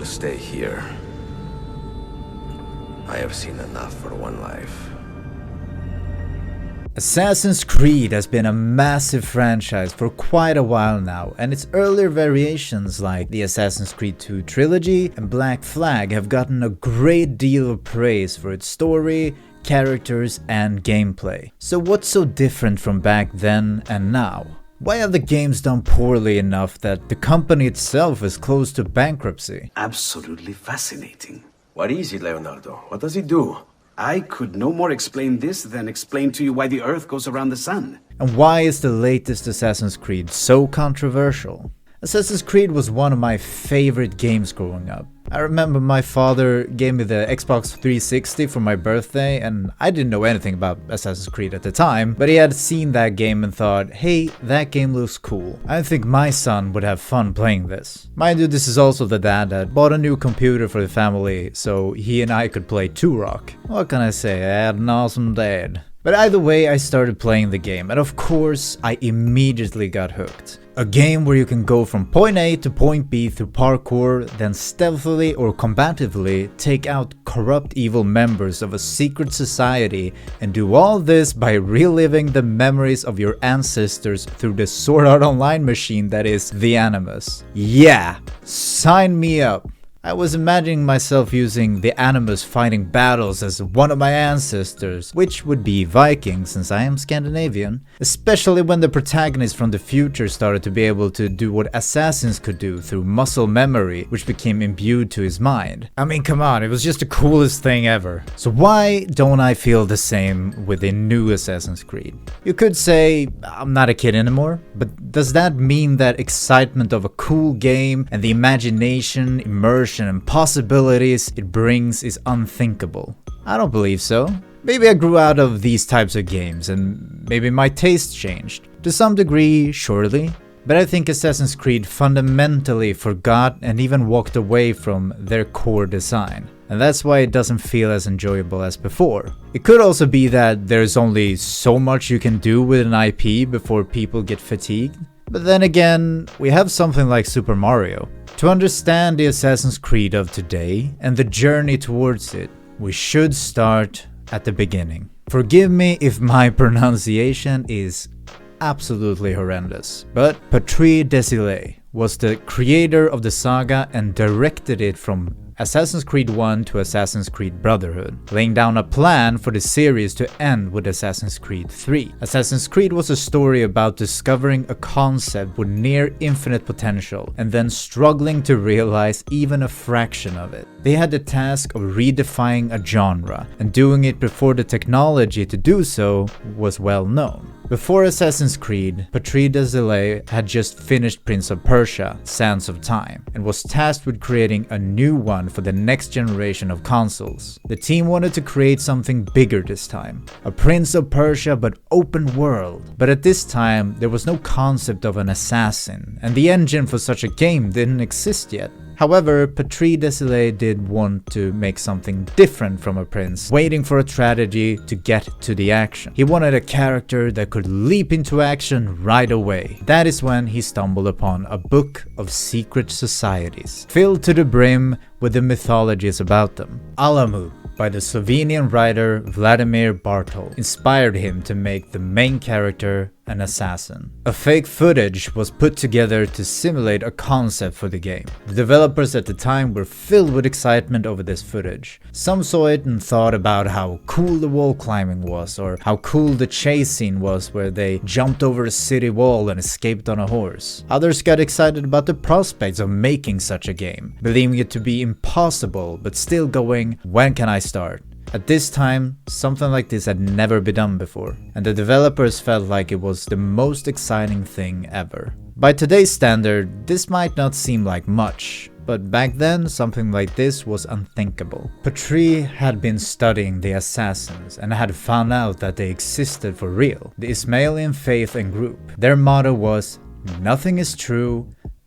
will stay here. I have seen enough for one life. Assassin's Creed has been a massive franchise for quite a while now, and its earlier variations like the Assassin's Creed 2 trilogy and Black Flag have gotten a great deal of praise for its story, characters and gameplay. So what's so different from back then and now? Why have the games done poorly enough that the company itself is close to bankruptcy? Absolutely fascinating. What is it, Leonardo? What does it do? I could no more explain this than explain to you why the Earth goes around the sun. And why is the latest Assassin's Creed so controversial? Assassin's Creed was one of my favorite games growing up. I remember my father gave me the Xbox 360 for my birthday, and I didn't know anything about Assassin's Creed at the time, but he had seen that game and thought, hey, that game looks cool. I think my son would have fun playing this. Mind you, this is also the dad that bought a new computer for the family so he and I could play Turok. What can I say, I had an awesome dad. But either way, I started playing the game, and of course, I immediately got hooked. A game where you can go from point A to point B through parkour, then stealthily or combatively take out corrupt evil members of a secret society, and do all this by reliving the memories of your ancestors through the Sword Art Online machine that is the Animus. Yeah, sign me up. I was imagining myself using the Animus fighting battles as one of my ancestors, which would be Vikings since I am Scandinavian, especially when the protagonist from the future started to be able to do what assassins could do through muscle memory, which became imbued to his mind. I mean, come on, it was just the coolest thing ever. So why don't I feel the same with a new Assassin's Creed? You could say, I'm not a kid anymore, but does that mean that excitement of a cool game and the imagination, immersion, and possibilities it brings is unthinkable? I don't believe so. Maybe I grew out of these types of games and maybe my taste changed. To some degree, surely. But I think Assassin's Creed fundamentally forgot and even walked away from their core design. And that's why it doesn't feel as enjoyable as before. It could also be that there's only so much you can do with an IP before people get fatigued. But then again, we have something like Super Mario. To understand the Assassin's Creed of today and the journey towards it, we should start at the beginning. Forgive me if my pronunciation is absolutely horrendous, but Patrice Désilets was the creator of the saga and directed it from Assassin's Creed 1 to Assassin's Creed Brotherhood, laying down a plan for the series to end with Assassin's Creed 3. Assassin's Creed was a story about discovering a concept with near infinite potential and then struggling to realize even a fraction of it. They had the task of redefining a genre and doing it before the technology to do so was well known. Before Assassin's Creed, Patrice Désilets had just finished Prince of Persia: Sands of Time and was tasked with creating a new one for the next generation of consoles. The team wanted to create something bigger this time, a Prince of Persia but open world. But at this time, there was no concept of an assassin, and the engine for such a game didn't exist yet. However, Patrice Désilets did want to make something different from a prince, waiting for a tragedy to get to the action. He wanted a character that could leap into action right away. That is when he stumbled upon a book of secret societies, filled to the brim with the mythologies about them. Alamut, by the Slovenian writer Vladimir Bartol, inspired him to make the main character an assassin. A fake footage was put together to simulate a concept for the game. The developers at the time were filled with excitement over this footage. Some saw it and thought about how cool the wall climbing was, or how cool the chase scene was where they jumped over a city wall and escaped on a horse. Others got excited about the prospects of making such a game, believing it to be impossible but still going, when can I start? At this time, something like this had never been done before, and the developers felt like it was the most exciting thing ever. By today's standard, this might not seem like much, but back then something like this was unthinkable. Patrice had been studying the assassins and had found out that they existed for real. The Ismailian faith and group. Their motto was, "Nothing is true,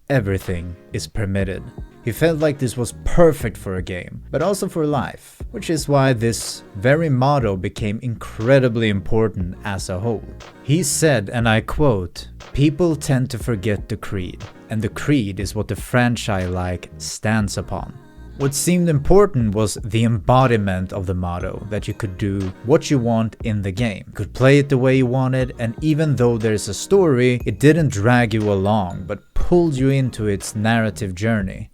everything is permitted." He felt like this was perfect for a game, but also for life, which is why this very motto became incredibly important as a whole. He said, and I quote, "People tend to forget the creed, and the creed is what the franchise stands upon." What seemed important was the embodiment of the motto, that you could do what you want in the game. You could play it the way you wanted, and even though there's a story, it didn't drag you along, but pulled you into its narrative journey.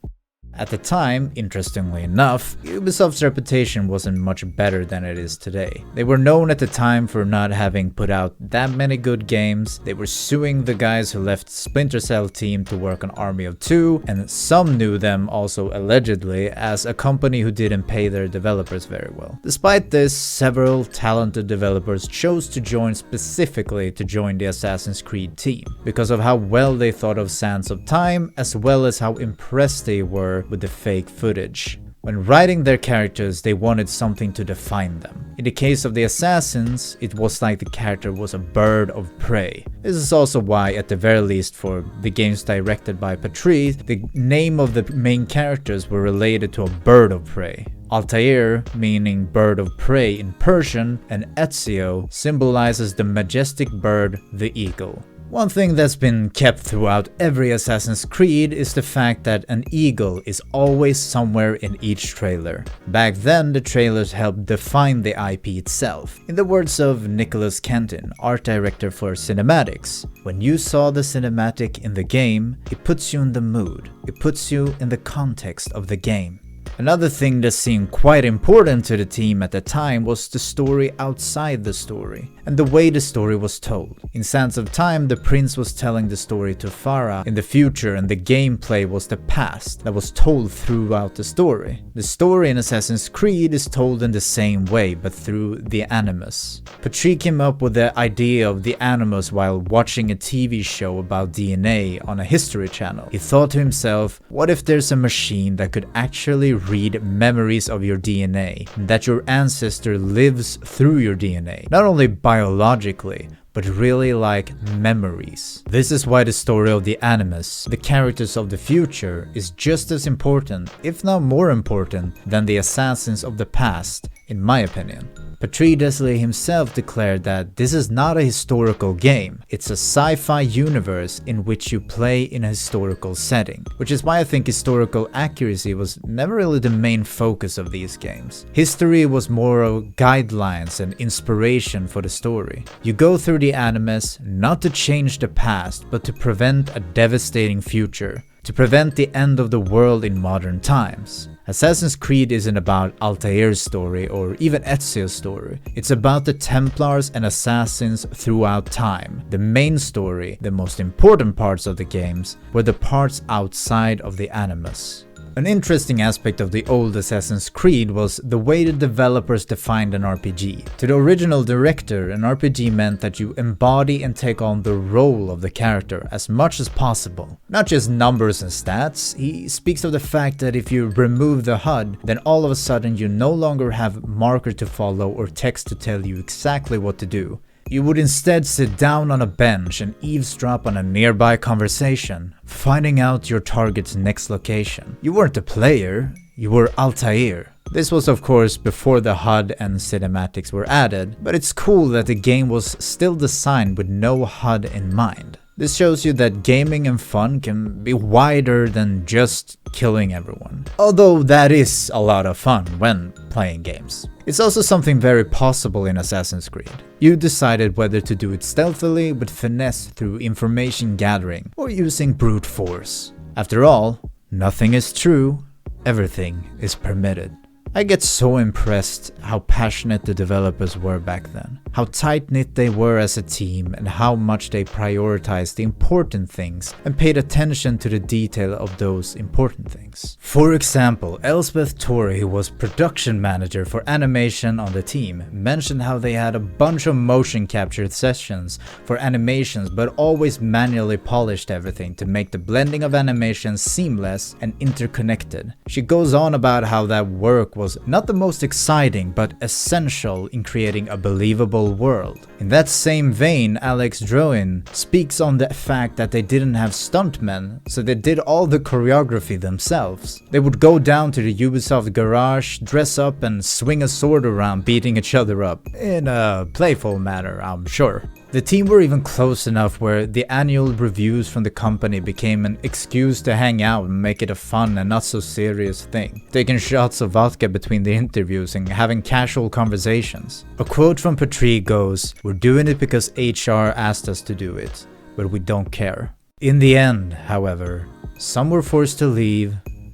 At the time, interestingly enough, Ubisoft's reputation wasn't much better than it is today. They were known at the time for not having put out that many good games, they were suing the guys who left Splinter Cell team to work on Army of Two, and some knew them also allegedly as a company who didn't pay their developers very well. Despite this, several talented developers chose to join specifically to join the Assassin's Creed team, because of how well they thought of Sands of Time, as well as how impressed they were with the fake footage. When writing their characters, they wanted something to define them. In the case of the assassins, it was like the character was a bird of prey. This is also why, at the very least for the games directed by Patrice, the name of the main characters were related to a bird of prey. Altair, meaning bird of prey in Persian, and Ezio symbolizes the majestic bird, the eagle. One thing that's been kept throughout every Assassin's Creed is the fact that an eagle is always somewhere in each trailer. Back then, the trailers helped define the IP itself. In the words of Nicholas Kenton, art director for cinematics, when you saw the cinematic in the game, it puts you in the mood. It puts you in the context of the game. Another thing that seemed quite important to the team at the time was the story outside the story, and the way the story was told. In Sands of Time, the prince was telling the story to Farah in the future, and the gameplay was the past that was told throughout the story. The story in Assassin's Creed is told in the same way, but through the Animus. Patrice came up with the idea of the Animus while watching a TV show about DNA on a History Channel. He thought to himself, what if there's a machine that could actually read memories of your DNA, and that your ancestor lives through your DNA, not only biologically, but really like memories. This is why the story of the Animus, the characters of the future, is just as important, if not more important, than the assassins of the past, in my opinion. Patrice Désilets himself declared that this is not a historical game, it's a sci-fi universe in which you play in a historical setting, which is why I think historical accuracy was never really the main focus of these games. History was more of guidelines and inspiration for the story. You go through the Animus not to change the past, but to prevent a devastating future, to prevent the end of the world in modern times. Assassin's Creed isn't about Altair's story or even Ezio's story. It's about the Templars and Assassins throughout time. The main story, the most important parts of the games, were the parts outside of the Animus. An interesting aspect of the old Assassin's Creed was the way the developers defined an RPG. To the original director, an RPG meant that you embody and take on the role of the character as much as possible. Not just numbers and stats, he speaks of the fact that if you remove the HUD, then all of a sudden you no longer have marker to follow or text to tell you exactly what to do. You would instead sit down on a bench and eavesdrop on a nearby conversation, finding out your target's next location. You weren't a player, you were Altair. This was of course before the HUD and cinematics were added, but it's cool that the game was still designed with no HUD in mind. This shows you that gaming and fun can be wider than just killing everyone. Although that is a lot of fun when playing games. It's also something very possible in Assassin's Creed. You decided whether to do it stealthily with finesse through information gathering or using brute force. After all, nothing is true, everything is permitted. I get so impressed how passionate the developers were back then, how tight-knit they were as a team, and how much they prioritized the important things and paid attention to the detail of those important things. For example, Elspeth Torre, who was production manager for animation on the team, mentioned how they had a bunch of motion capture sessions for animations but always manually polished everything to make the blending of animations seamless and interconnected. She goes on about how that work was was not the most exciting but essential in creating a believable world. In that same vein, Alex Droin speaks on the fact that they didn't have stuntmen, so they did all the choreography themselves. They would go down to the Ubisoft garage, dress up and swing a sword around, beating each other up. In a playful manner, I'm sure. The team were even close enough where the annual reviews from the company became an excuse to hang out and make it a fun and not so serious thing, taking shots of vodka between the interviews and having casual conversations. A quote from Petrie goes, "We're doing it because HR asked us to do it, but we don't care." In the end, however, some were forced to leave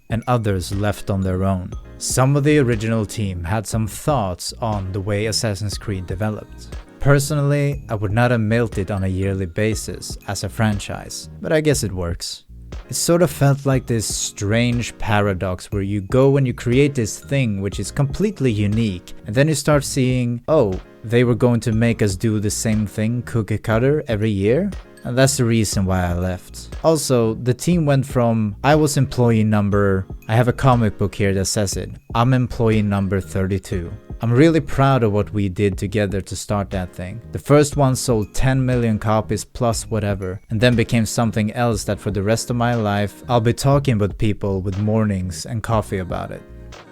and others left on their own. Some of the original team had some thoughts on the way Assassin's Creed developed. Personally, I would not have milked it on a yearly basis as a franchise, but I guess it works. It sort of felt like this strange paradox where you go and you create this thing which is completely unique, and then you start seeing, oh, they were going to make us do the same thing cookie cutter every year? And that's the reason why I left. Also, the team went from, I was employee number, I have a comic book here that says it, I'm employee number 32. I'm really proud of what we did together to start that thing. The first one sold 10 million copies plus whatever, and then became something else that for the rest of my life, I'll be talking with people with mornings and coffee about it.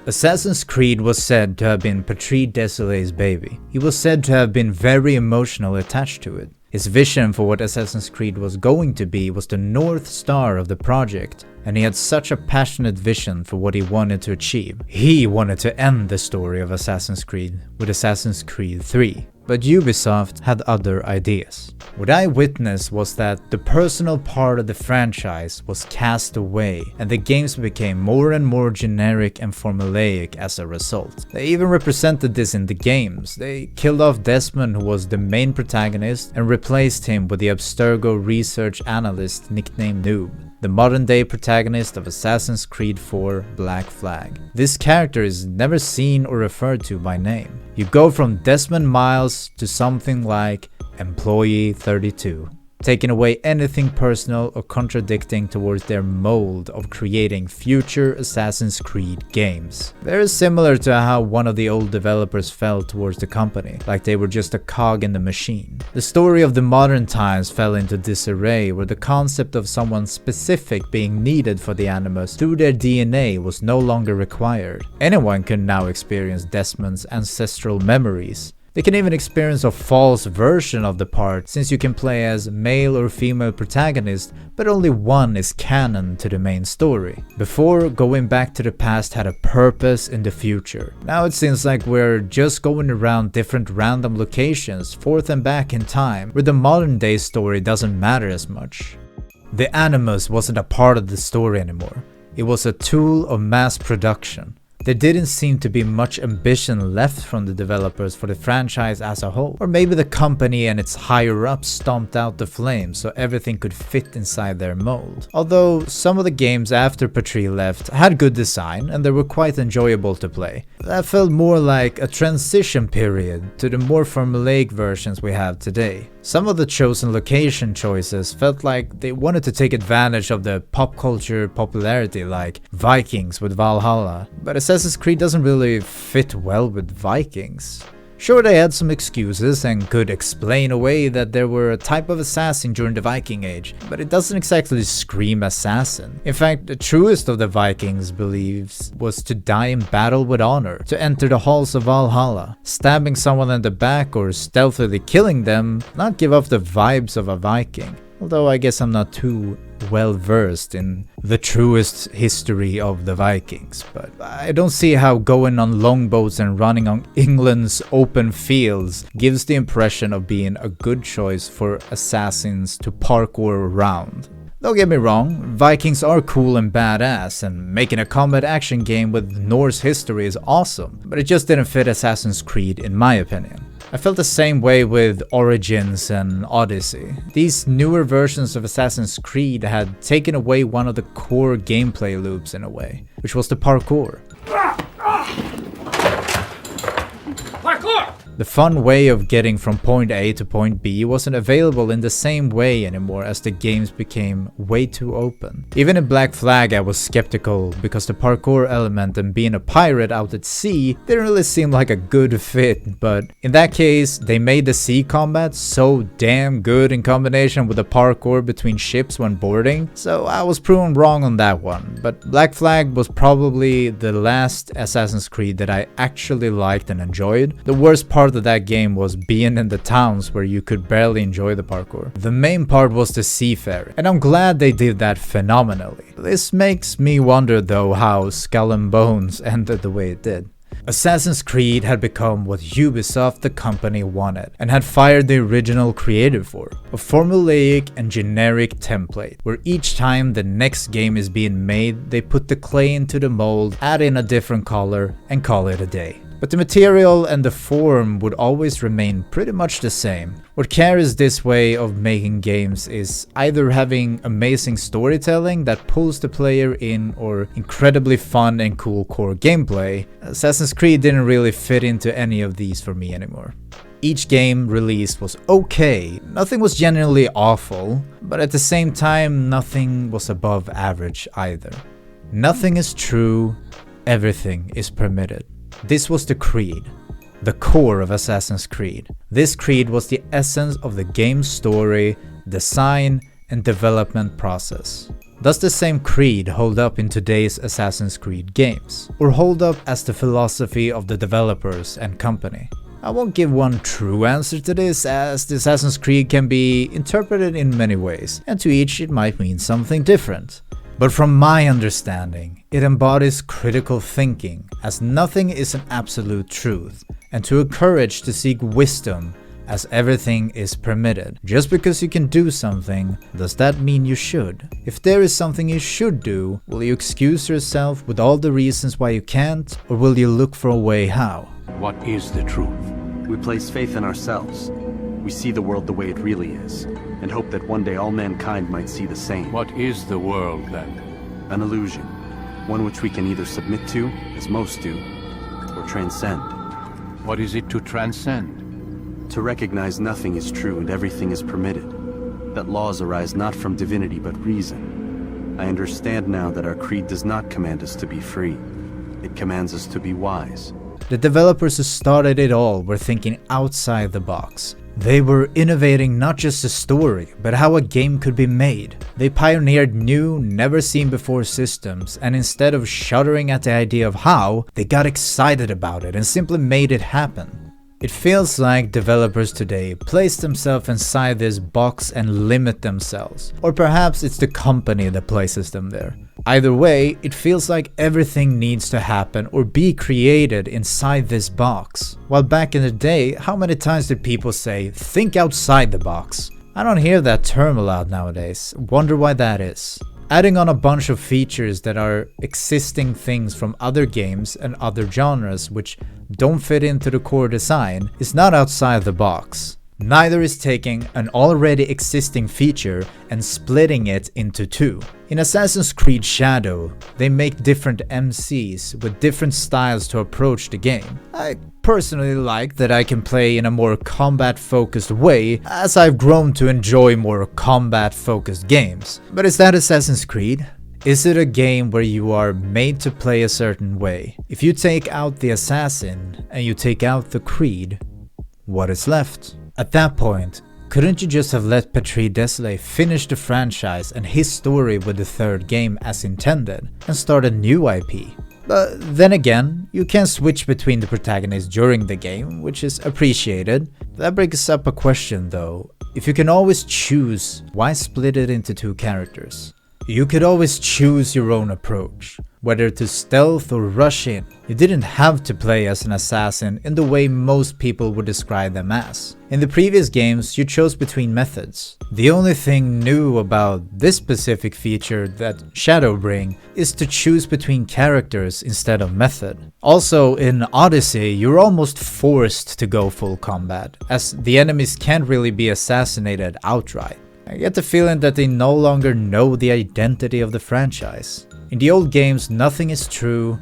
Assassin's Creed was said to have been Petrie Désilé's baby. He was said to have been very emotionally attached to it. His vision for what Assassin's Creed was going to be was the North Star of the project, and he had such a passionate vision for what he wanted to achieve. He wanted to end the story of Assassin's Creed with Assassin's Creed 3. But Ubisoft had other ideas. What I witnessed was that the personal part of the franchise was cast away, and the games became more and more generic and formulaic as a result. They even represented this in the games. They killed off Desmond, who was the main protagonist, and replaced him with the Abstergo research analyst nicknamed Noob, the modern-day protagonist of Assassin's Creed 4 Black Flag. This character is never seen or referred to by name. You go from Desmond Miles to something like Employee 32, taking away anything personal or contradicting towards their mold of creating future Assassin's Creed games. Very similar to how one of the old developers felt towards the company, like they were just a cog in the machine. The story of the modern times fell into disarray, where the concept of someone specific being needed for the Animus through their DNA was no longer required. Anyone can now experience Desmond's ancestral memories. They can even experience a false version of the part, since you can play as male or female protagonist, but only one is canon to the main story. Before, going back to the past had a purpose in the future. Now it seems like we're just going around different random locations, forth and back in time, where the modern day story doesn't matter as much. The Animus wasn't a part of the story anymore. It was a tool of mass production. There didn't seem to be much ambition left from the developers for the franchise as a whole. Or maybe the company and its higher-ups stomped out the flames so everything could fit inside their mold. Although some of the games after Petrie left had good design and they were quite enjoyable to play. That felt more like a transition period to the more formulaic versions we have today. Some of the chosen location choices felt like they wanted to take advantage of the pop culture popularity, like Vikings with Valhalla, but Assassin's Creed doesn't really fit well with Vikings. Sure, they had some excuses and could explain away that there were a type of assassin during the Viking Age, but it doesn't exactly scream assassin. In fact, the truest of the Vikings' beliefs was to die in battle with honor, to enter the halls of Valhalla. Stabbing someone in the back or stealthily killing them not give off the vibes of a Viking. Although I guess I'm not too well versed in the truest history of the Vikings, but I don't see how going on longboats and running on England's open fields gives the impression of being a good choice for assassins to parkour around. Don't get me wrong, Vikings are cool and badass, and making a combat action game with Norse history is awesome, but it just didn't fit Assassin's Creed in my opinion. I felt the same way with Origins and Odyssey. These newer versions of Assassin's Creed had taken away one of the core gameplay loops in a way, which was the parkour. Parkour! The fun way of getting from point A to point B wasn't available in the same way anymore as the games became way too open. Even in Black Flag I was skeptical because the parkour element and being a pirate out at sea didn't really seem like a good fit, but in that case they made the sea combat so damn good in combination with the parkour between ships when boarding, so I was proven wrong on that one. But Black Flag was probably the last Assassin's Creed that I actually liked and enjoyed. The worst part of that game was being in the towns where you could barely enjoy the parkour. The main part was the seafaring, and I'm glad they did that phenomenally. This makes me wonder though how Skull and Bones ended the way it did. Assassin's Creed had become what Ubisoft, the company, wanted and had fired the original creator for. A formulaic and generic template, where each time the next game is being made, they put the clay into the mold, add in a different color, and call it a day. But the material and the form would always remain pretty much the same. What carries this way of making games is either having amazing storytelling that pulls the player in or incredibly fun and cool core gameplay. Assassin's Creed didn't really fit into any of these for me anymore. Each game released was okay, nothing was genuinely awful, but at the same time nothing was above average either. Nothing is true, everything is permitted. This was the creed, the core of Assassin's Creed. This creed was the essence of the game's story, design, and development process. Does the same creed hold up in today's Assassin's Creed games? Or hold up as the philosophy of the developers and company? I won't give one true answer to this, as the Assassin's Creed can be interpreted in many ways, and to each it might mean something different. But from my understanding, it embodies critical thinking, as nothing is an absolute truth, and to encourage to seek wisdom, as everything is permitted. Just because you can do something, does that mean you should? If there is something you should do, will you excuse yourself with all the reasons why you can't, or will you look for a way how? What is the truth? We place faith in ourselves. We see the world the way it really is, and hope that one day all mankind might see the same. What is the world, then? An illusion. One which we can either submit to, as most do, or transcend. What is it to transcend? To recognize nothing is true and everything is permitted. That laws arise not from divinity but reason. I understand now that our creed does not command us to be free. It commands us to be wise. The developers who started it all were thinking outside the box. They were innovating not just the story, but how a game could be made. They pioneered new, never-seen-before systems, and instead of shuddering at the idea of how, they got excited about it and simply made it happen. It feels like developers today place themselves inside this box and limit themselves. Or perhaps it's the company that places them there. Either way, it feels like everything needs to happen or be created inside this box. While back in the day, how many times did people say, "Think outside the box"? I don't hear that term a lot nowadays. Wonder why that is. Adding on a bunch of features that are existing things from other games and other genres which don't fit into the core design is not outside the box. Neither is taking an already existing feature and splitting it into two. In Assassin's Creed Shadow, they make different MCs with different styles to approach the game. I personally like that I can play in a more combat-focused way, as I've grown to enjoy more combat-focused games. But is that Assassin's Creed? Is it a game where you are made to play a certain way? If you take out the assassin and you take out the creed, what is left? At that point, couldn't you just have let Patrice Désilets finish the franchise and his story with the third game as intended, and start a new IP? But then again, you can switch between the protagonists during the game, which is appreciated. That brings up a question though. If you can always choose, why split it into two characters? You could always choose your own approach, whether to stealth or rush in. You didn't have to play as an assassin in the way most people would describe them as. In the previous games, you chose between methods. The only thing new about this specific feature that Shadow bring is to choose between characters instead of method. Also, in Odyssey, you're almost forced to go full combat, as the enemies can't really be assassinated outright. I get the feeling that they no longer know the identity of the franchise. In the old games, nothing is true,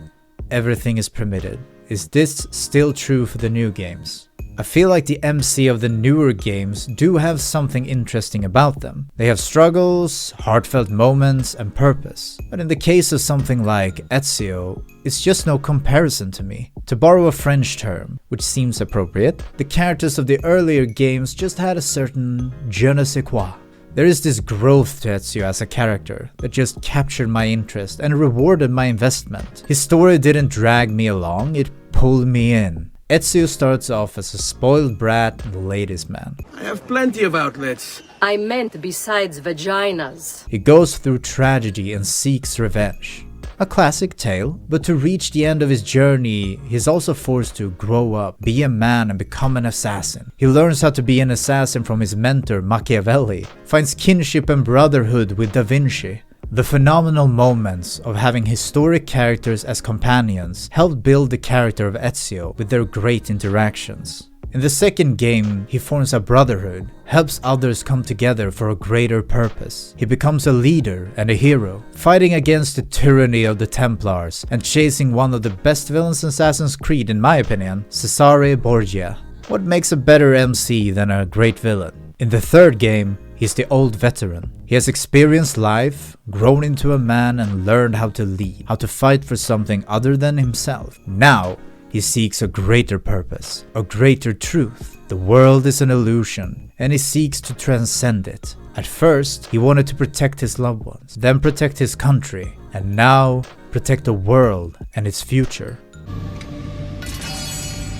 everything is permitted. is this still true for the new games? I feel like the MC of the newer games do have something interesting about them. They have struggles, heartfelt moments, and purpose. But in the case of something like Ezio, it's just no comparison to me. To borrow a French term, which seems appropriate, the characters of the earlier games just had a certain je ne sais quoi. There is this growth to Ezio as a character that just captured my interest and rewarded my investment. His story didn't drag me along, it pulled me in. Ezio starts off as a spoiled brat and ladies' man. I have plenty of outlets. I meant besides vaginas. He goes through tragedy and seeks revenge. A classic tale, but to reach the end of his journey, he's also forced to grow up, be a man and become an assassin. He learns how to be an assassin from his mentor Machiavelli, finds kinship and brotherhood with Da Vinci. The phenomenal moments of having historic characters as companions helped build the character of Ezio with their great interactions. In the second game, he forms a brotherhood, helps others come together for a greater purpose. He becomes a leader and a hero, fighting against the tyranny of the Templars and chasing one of the best villains in Assassin's Creed in my opinion, Cesare Borgia. What makes a better MC than a great villain? In the third game, he's the old veteran. He has experienced life, grown into a man and learned how to lead, how to fight for something other than himself. Now, he seeks a greater purpose, a greater truth. The world is an illusion, and he seeks to transcend it. At first, he wanted to protect his loved ones, then protect his country, and now protect the world and its future.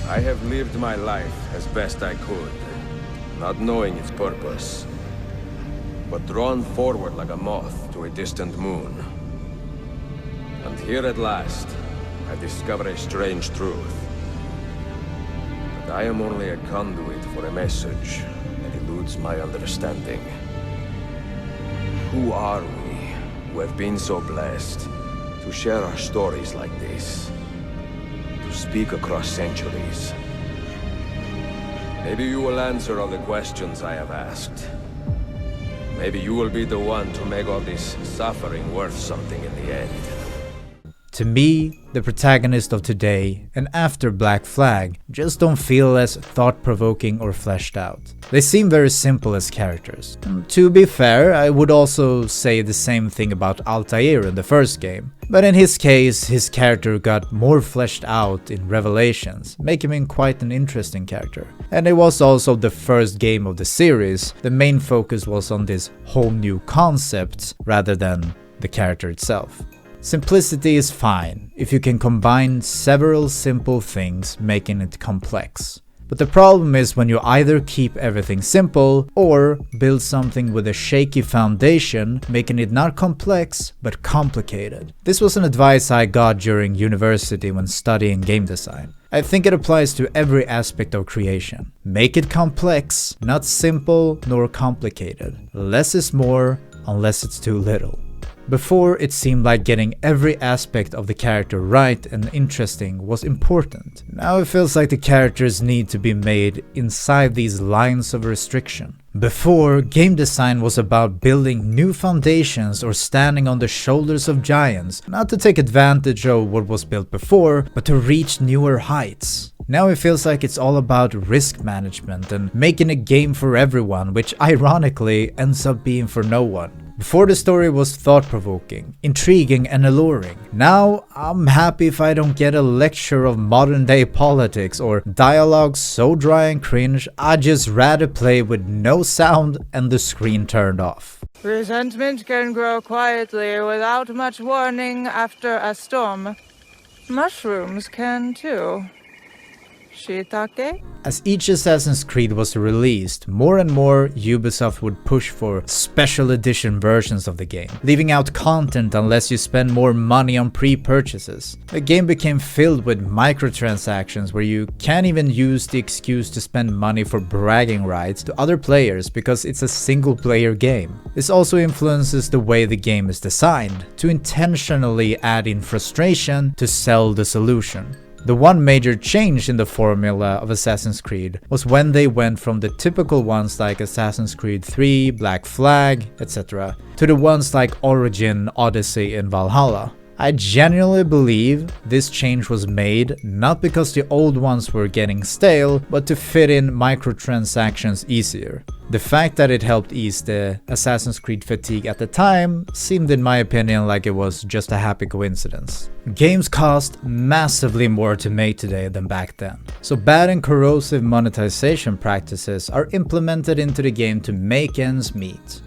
I have lived my life as best I could, not knowing its purpose, but drawn forward like a moth to a distant moon. And here at last, I discover a strange truth. That I am only a conduit for a message that eludes my understanding. Who are we who have been so blessed to share our stories like this? To speak across centuries? Maybe you will answer all the questions I have asked. Maybe you will be the one to make all this suffering worth something in the end. To me, the protagonist of today and after Black Flag just don't feel as thought-provoking or fleshed out. They seem very simple as characters. And to be fair, I would also say the same thing about Altair in the first game. But in his case, his character got more fleshed out in Revelations, making him quite an interesting character. And it was also the first game of the series. The main focus was on this whole new concept rather than the character itself. Simplicity is fine if you can combine several simple things, making it complex. But the problem is when you either keep everything simple or build something with a shaky foundation, making it not complex but complicated. This was an advice I got during university when studying game design. I think it applies to every aspect of creation. Make it complex, not simple nor complicated. Less is more unless it's too little. Before, it seemed like getting every aspect of the character right and interesting was important. Now it feels like the characters need to be made inside these lines of restriction. Before, game design was about building new foundations or standing on the shoulders of giants, not to take advantage of what was built before, but to reach newer heights. Now it feels like it's all about risk management and making a game for everyone, which ironically ends up being for no one. Before, the story was thought-provoking, intriguing and alluring. Now, I'm happy if I don't get a lecture of modern-day politics or dialogue so dry and cringe, I'd just rather play with no sound and the screen turned off. Resentment can grow quietly without much warning after a storm. Mushrooms can too. Shiitake? As each Assassin's Creed was released, more and more Ubisoft would push for special edition versions of the game, leaving out content unless you spend more money on pre-purchases. The game became filled with microtransactions where you can't even use the excuse to spend money for bragging rights to other players because it's a single-player game. This also influences the way the game is designed, to intentionally add in frustration to sell the solution. The one major change in the formula of Assassin's Creed was when they went from the typical ones like Assassin's Creed 3, Black Flag, etc. to the ones like Origin, Odyssey and Valhalla. I genuinely believe this change was made not because the old ones were getting stale, but to fit in microtransactions easier. The fact that it helped ease the Assassin's Creed fatigue at the time seemed in my opinion like it was just a happy coincidence. Games cost massively more to make today than back then, so bad and corrosive monetization practices are implemented into the game to make ends meet,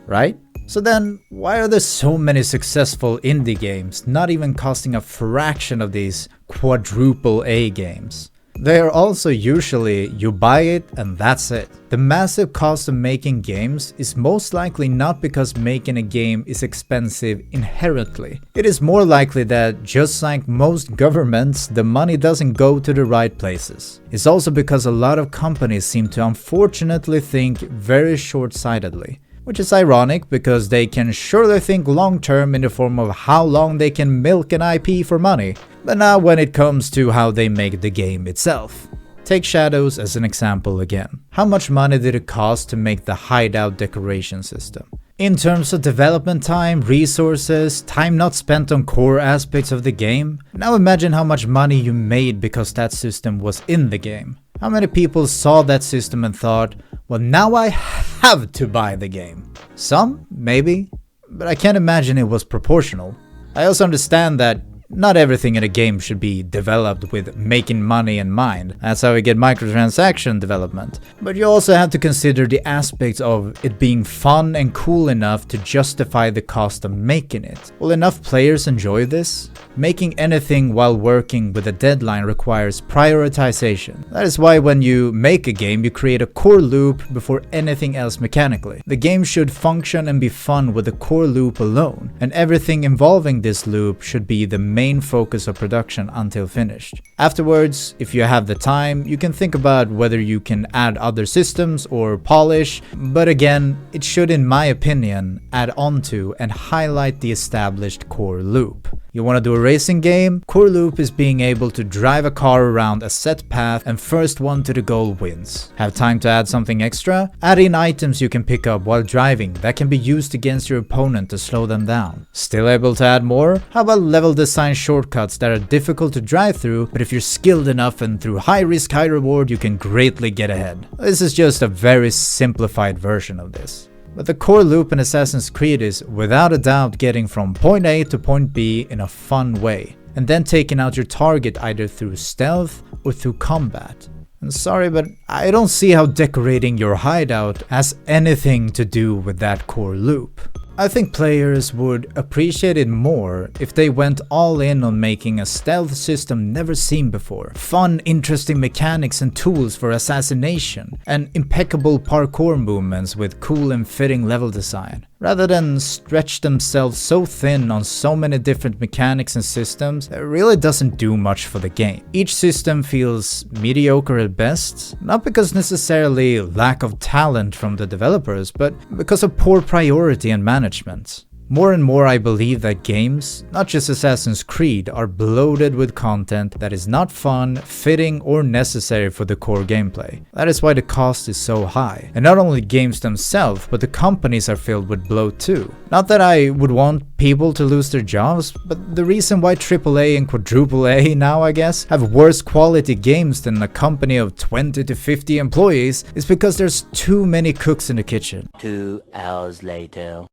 right? So then, why are there so many successful indie games not even costing a fraction of these quadruple A games? They are also usually you buy it and that's it. The massive cost of making games is most likely not because making a game is expensive inherently. It is more likely that, just like most governments, the money doesn't go to the right places. It's also because a lot of companies seem to unfortunately think very short-sightedly. Which is ironic because they can surely think long term in the form of how long they can milk an IP for money, but not when it comes to how they make the game itself. Take Shadows as an example again. How much money did it cost to make the hideout decoration system? In terms of development time, resources, time not spent on core aspects of the game, now imagine how much money you made because that system was in the game. How many people saw that system and thought, well, now I have to buy the game? Some, maybe, but I can't imagine it was proportional. I also understand that not everything in a game should be developed with making money in mind. That's how we get microtransaction development. But you also have to consider the aspects of it being fun and cool enough to justify the cost of making it. Will enough players enjoy this? Making anything while working with a deadline requires prioritization. That is why when you make a game, you create a core loop before anything else mechanically. The game should function and be fun with the core loop alone, and everything involving this loop should be the main focus of production until finished. Afterwards, if you have the time, you can think about whether you can add other systems or polish, but again, it should, in my opinion, add on to and highlight the established core loop. You want to do a racing game? Core loop is being able to drive a car around a set path and first one to the goal wins. Have time to add something extra? Add in items you can pick up while driving that can be used against your opponent to slow them down. Still able to add more? How about level design shortcuts that are difficult to drive through, but if you're skilled enough and through high risk, high reward, you can greatly get ahead. This is just a very simplified version of this. But the core loop in Assassin's Creed is, without a doubt, getting from point A to point B in a fun way, and then taking out your target either through stealth or through combat. And sorry, but I don't see how decorating your hideout has anything to do with that core loop. I think players would appreciate it more if they went all in on making a stealth system never seen before, fun, interesting mechanics and tools for assassination, and impeccable parkour movements with cool and fitting level design. Rather than stretch themselves so thin on so many different mechanics and systems, it really doesn't do much for the game. Each system feels mediocre at best, not because necessarily lack of talent from the developers, but because of poor priority and management. More and more I believe that games, not just Assassin's Creed, are bloated with content that is not fun, fitting, or necessary for the core gameplay. That is why the cost is so high. And not only games themselves, but the companies are filled with bloat too. Not that I would want people to lose their jobs, but the reason why AAA and quadruple A now, I guess, have worse quality games than a company of 20 to 50 employees is because there's too many cooks in the kitchen. 2 hours later.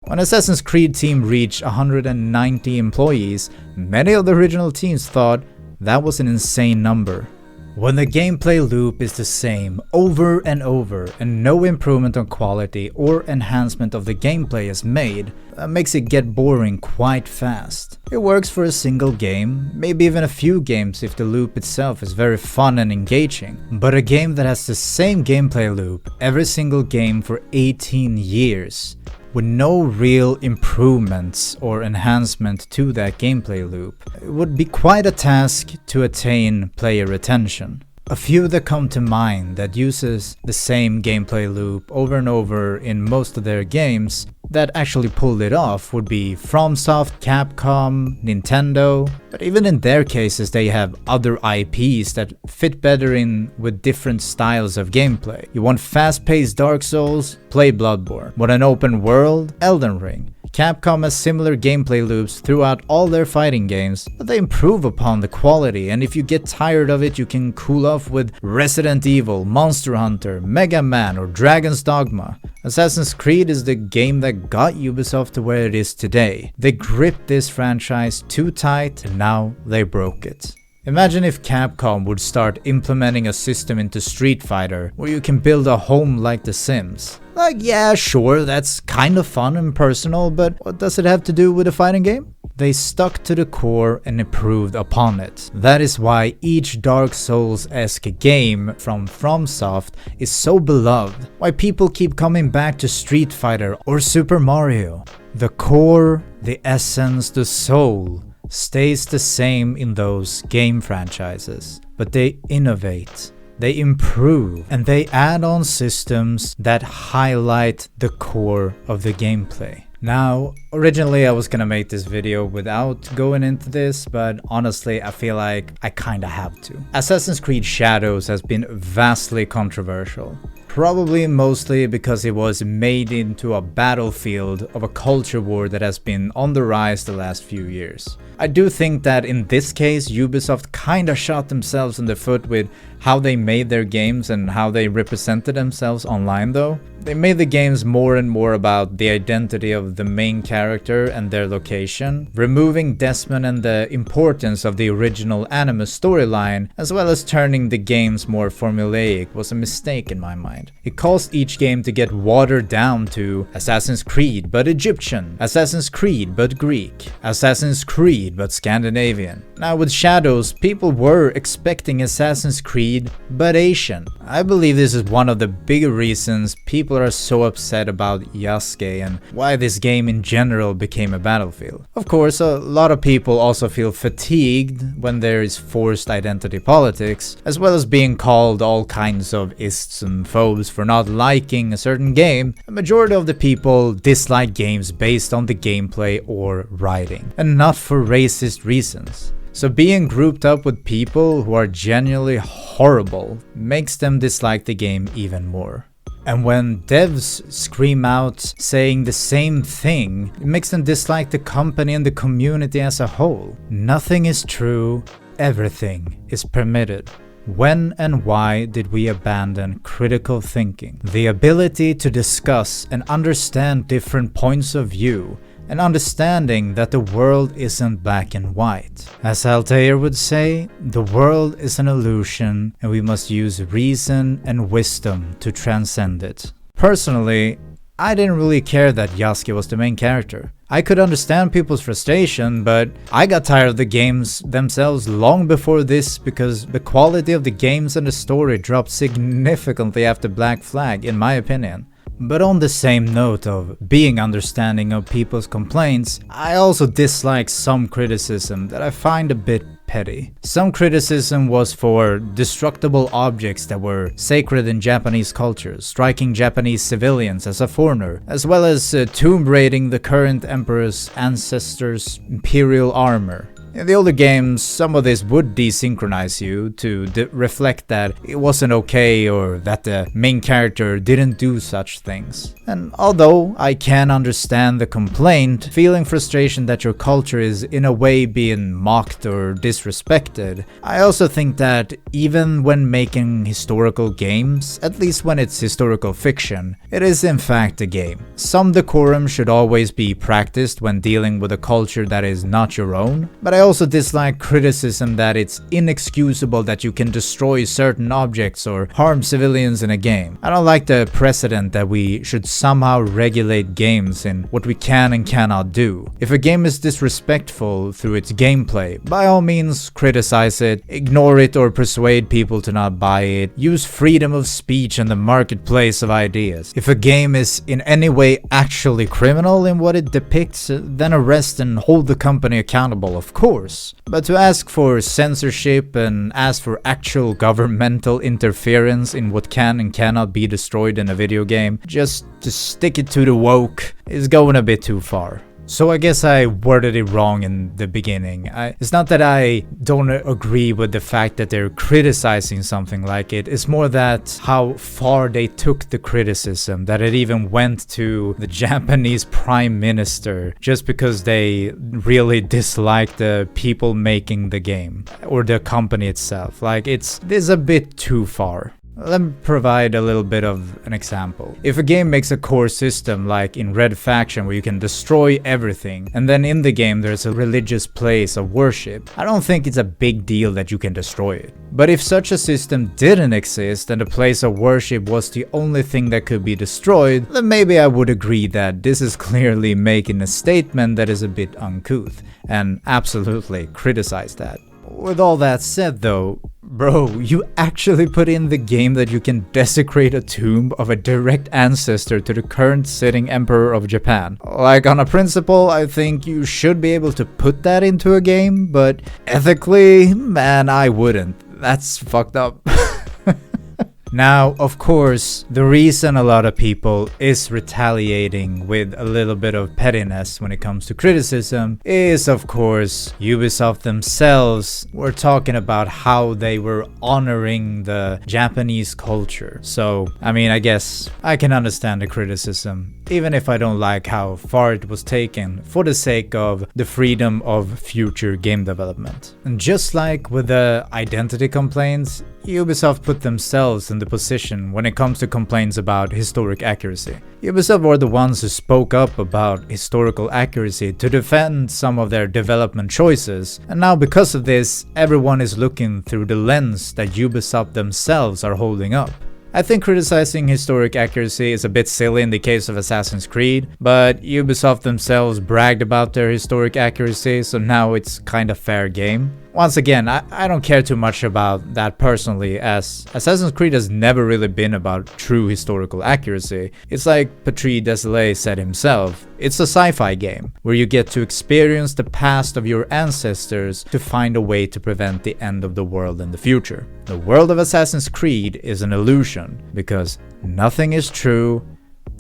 When Assassin's Creed team reached 190 employees, many of the original teams thought that was an insane number. When the gameplay loop is the same over and over and no improvement on quality or enhancement of the gameplay is made, that makes it get boring quite fast. It works for a single game, maybe even a few games if the loop itself is very fun and engaging, but a game that has the same gameplay loop every single game for 18 years, with no real improvements or enhancement to that gameplay loop, it would be quite a task to attain player retention. A few that come to mind that uses the same gameplay loop over and over in most of their games that actually pulled it off would be FromSoft, Capcom, Nintendo, but even in their cases they have other IPs that fit better in with different styles of gameplay. You want fast-paced Dark Souls? Play Bloodborne. Want an open world? Elden Ring. Capcom has similar gameplay loops throughout all their fighting games, but they improve upon the quality, and if you get tired of it, you can cool off with Resident Evil, Monster Hunter, Mega Man, or Dragon's Dogma. Assassin's Creed is the game that got Ubisoft to where it is today. They gripped this franchise too tight, and now they broke it. Imagine if Capcom would start implementing a system into Street Fighter where you can build a home like The Sims. Like, yeah, sure, that's kind of fun and personal, but what does it have to do with a fighting game? They stuck to the core and improved upon it. That is why each Dark Souls-esque game from FromSoft is so beloved, why people keep coming back to Street Fighter or Super Mario. The core, the essence, the soul stays the same in those game franchises, but they innovate, they improve, and they add on systems that highlight the core of the gameplay. Now, originally I was gonna make this video without going into this, but honestly I feel like I kinda have to. Assassin's Creed Shadows has been vastly controversial. Probably mostly because it was made into a battlefield of a culture war that has been on the rise the last few years. I do think that in this case Ubisoft kinda shot themselves in the foot with how they made their games and how they represented themselves online though. They made the games more and more about the identity of the main character and their location. Removing Desmond and the importance of the original anime storyline, as well as turning the games more formulaic, was a mistake in my mind. It caused each game to get watered down to Assassin's Creed but Egyptian, Assassin's Creed but Greek, Assassin's Creed but Scandinavian. Now with Shadows, people were expecting Assassin's Creed but Asian. I believe this is one of the bigger reasons people are so upset about Yasuke and why this game in general became a battlefield. Of course, a lot of people also feel fatigued when there is forced identity politics, as well as being called all kinds of ists and phobes for not liking a certain game. A majority of the people dislike games based on the gameplay or writing, and not for racist reasons. So being grouped up with people who are genuinely horrible makes them dislike the game even more. And when devs scream out saying the same thing, it makes them dislike the company and the community as a whole. Nothing is true, everything is permitted. When and why did we abandon critical thinking? The ability to discuss and understand different points of view, and understanding that the world isn't black and white. As Altair would say, the world is an illusion and we must use reason and wisdom to transcend it. Personally, I didn't really care that Yasuke was the main character. I could understand people's frustration, but I got tired of the games themselves long before this because the quality of the games and the story dropped significantly after Black Flag, in my opinion. But on the same note of being understanding of people's complaints, I also dislike some criticism that I find a bit petty. Some criticism was for destructible objects that were sacred in Japanese culture, striking Japanese civilians as a foreigner, as well as tomb raiding the current emperor's ancestors' imperial armor. In the older games, some of this would desynchronize you to reflect that it wasn't okay or that the main character didn't do such things. And although I can understand the complaint, feeling frustration that your culture is in a way being mocked or disrespected, I also think that even when making historical games, at least when it's historical fiction, it is in fact a game. Some decorum should always be practiced when dealing with a culture that is not your own, but I also dislike criticism that it's inexcusable that you can destroy certain objects or harm civilians in a game. I don't like the precedent that we should somehow regulate games in what we can and cannot do. If a game is disrespectful through its gameplay, by all means criticize it, ignore it or persuade people to not buy it, use freedom of speech and the marketplace of ideas. If a game is in any way actually criminal in what it depicts, then arrest and hold the company accountable, of course. But to ask for censorship and ask for actual governmental interference in what can and cannot be destroyed in a video game, just to stick it to the woke, is going a bit too far. So I guess I worded it wrong in the beginning. It's not that I don't agree with the fact that they're criticizing something like it. It's more that how far they took the criticism, that it even went to the Japanese prime minister just because they really dislike the people making the game or the company itself. Like, this is a bit too far. Let me provide a little bit of an example. If a game makes a core system like in Red Faction where you can destroy everything, and then in the game there's a religious place of worship, I don't think it's a big deal that you can destroy it. But if such a system didn't exist and the place of worship was the only thing that could be destroyed, then maybe I would agree that this is clearly making a statement that is a bit uncouth, and absolutely criticize that. With all that said though, bro, you actually put in the game that you can desecrate a tomb of a direct ancestor to the current sitting emperor of Japan. Like, on a principle, I think you should be able to put that into a game, but ethically, man, I wouldn't. That's fucked up. Now, of course, the reason a lot of people is retaliating with a little bit of pettiness when it comes to criticism is, of course, Ubisoft themselves were talking about how they were honoring the Japanese culture. So, I mean, I guess I can understand the criticism, even if I don't like how far it was taken for the sake of the freedom of future game development. And just like with the identity complaints, Ubisoft put themselves in the position when it comes to complaints about historic accuracy. Ubisoft were the ones who spoke up about historical accuracy to defend some of their development choices, and now because of this, everyone is looking through the lens that Ubisoft themselves are holding up. I think criticizing historic accuracy is a bit silly in the case of Assassin's Creed, but Ubisoft themselves bragged about their historic accuracy, so now it's kind of fair game. Once again, I don't care too much about that personally, as Assassin's Creed has never really been about true historical accuracy. It's like Patrice Désilets said himself, it's a sci-fi game, where you get to experience the past of your ancestors to find a way to prevent the end of the world in the future. The world of Assassin's Creed is an illusion, because nothing is true,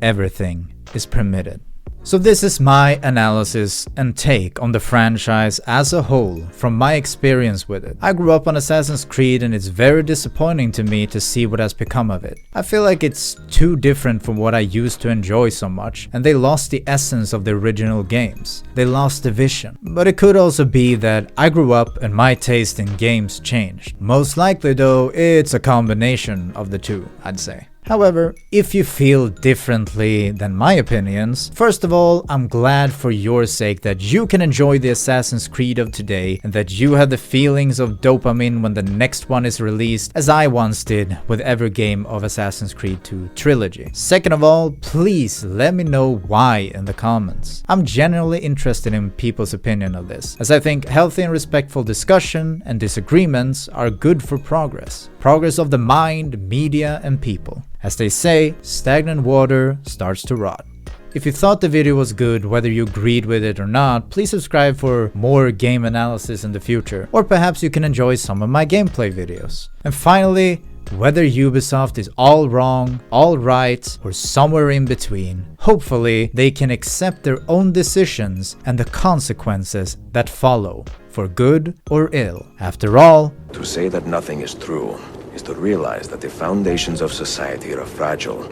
everything is permitted. So this is my analysis and take on the franchise as a whole from my experience with it. I grew up on Assassin's Creed and it's very disappointing to me to see what has become of it. I feel like it's too different from what I used to enjoy so much, and they lost the essence of the original games. They lost the vision. But it could also be that I grew up and my taste in games changed. Most likely though, it's a combination of the two, I'd say. However, if you feel differently than my opinions, first of all, I'm glad for your sake that you can enjoy the Assassin's Creed of today and that you have the feelings of dopamine when the next one is released, as I once did with every game of Assassin's Creed 2 trilogy. Second of all, please let me know why in the comments. I'm genuinely interested in people's opinion of this, as I think healthy and respectful discussion and disagreements are good for progress. Progress of the mind, media, and people. As they say, stagnant water starts to rot. If you thought the video was good, whether you agreed with it or not, please subscribe for more game analysis in the future, or perhaps you can enjoy some of my gameplay videos. And finally, whether Ubisoft is all wrong, all right, or somewhere in between, hopefully they can accept their own decisions and the consequences that follow, for good or ill. After all, To say that nothing is true is to realize that the foundations of society are fragile,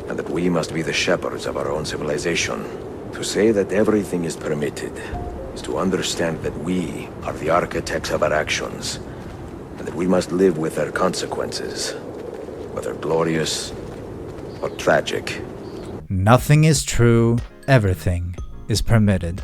and that we must be the shepherds of our own civilization. To say that everything is permitted is to understand that we are the architects of our actions, and that we must live with their consequences, whether glorious or tragic. nothing is true, everything is permitted.